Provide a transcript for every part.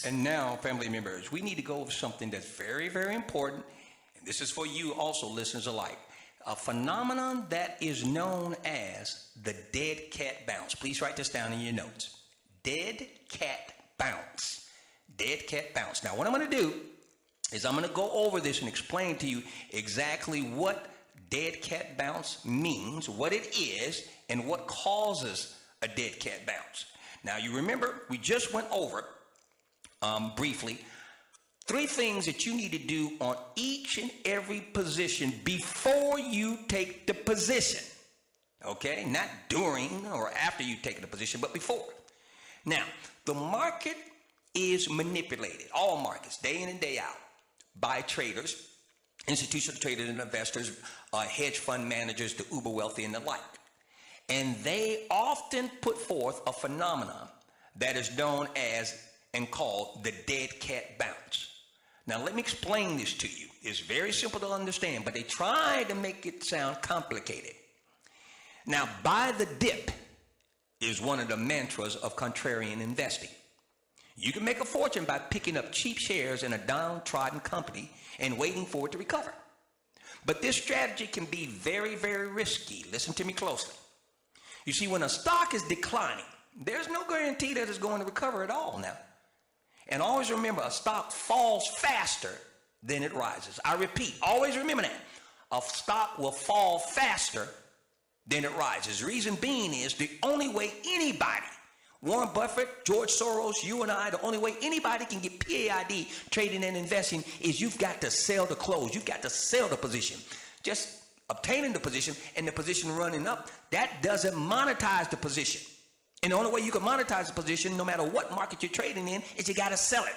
And now, family members, we need to go over something that's very, very important. And this is for you also, listeners alike. A phenomenon that is known as the dead cat bounce. Please write this down in your notes. Dead cat bounce. Dead cat bounce. Now, what I'm going to do is I'm going to go over this and explain to you exactly what dead cat bounce means, what it is, and what causes a dead cat bounce. Now, you remember we just went over briefly 3 things that you need to do on each and every position before you take the position. Okay, not during or after you take the position, but before. Now, the market is manipulated, all markets, day in and day out, by traders, institutional traders and investors, hedge fund managers, the uber wealthy and the like. And they often put forth a phenomenon that is known as and called the dead cat bounce. Now, let me explain this to you. It's very simple to understand, but they try to make it sound complicated. Now, buy the dip is one of the mantras of contrarian investing. You can make a fortune by picking up cheap shares in a downtrodden company and waiting for it to recover. But this strategy can be very, very risky. Listen to me closely. You see, when a stock is declining, there's no guarantee that it's going to recover at all now. And always remember, a stock falls faster than it rises. I repeat, always remember that. A stock will fall faster than it rises. Reason being is the only way anybody, Warren Buffett, George Soros, you and I, the only way anybody can get PAID trading and investing is you've got to sell the close. You've got to sell the position. Just obtaining the position and the position running up, that doesn't monetize the position. And the only way you can monetize the position, no matter what market you're trading in, is you got to sell it.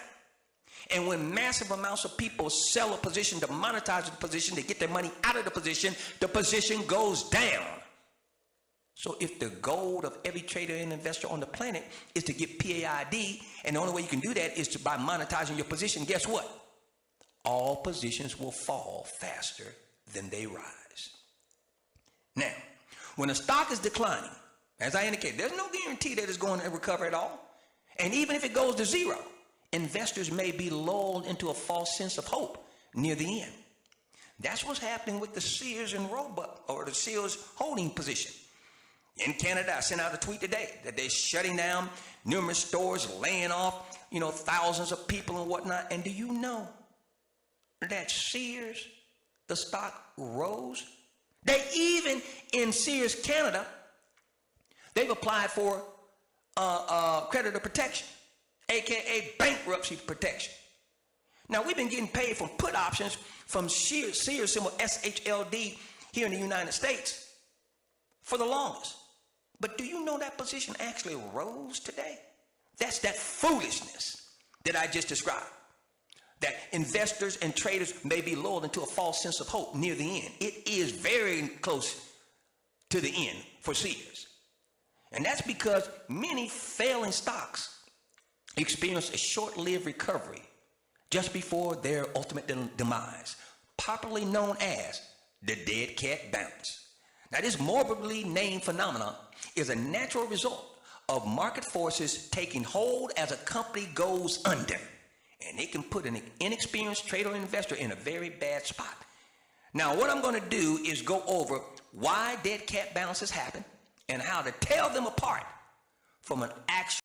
And when massive amounts of people sell a position to monetize the position, to get their money out of the position goes down. So if the goal of every trader and investor on the planet is to get PAID, and the only way you can do that is by monetizing your position, guess what? All positions will fall faster than they rise. Now, when a stock is declining, as I indicated, there's no guarantee that it's going to recover at all. And even if it goes to zero, investors may be lulled into a false sense of hope near the end. That's what's happening with the Sears and Roebuck, or the Sears holding position. In Canada, I sent out a tweet today that they're shutting down numerous stores, laying off, thousands of people and whatnot. And do you know that Sears, the stock rose? They even, in Sears Canada, they've applied for creditor protection, aka bankruptcy protection. Now, we've been getting paid from put options from Sears, symbol SHLD, here in the United States for the longest. But do you know that position actually rose today? That's that foolishness that I just described. That investors and traders may be lulled into a false sense of hope near the end. It is very close to the end for Sears. And that's because many failing stocks experience a short-lived recovery just before their ultimate demise, popularly known as the dead cat bounce. Now, this morbidly named phenomenon is a natural result of market forces taking hold as a company goes under. And it can put an inexperienced trader or investor in a very bad spot. Now, what I'm going to do is go over why dead cat bounces happen and how to tell them apart from an actual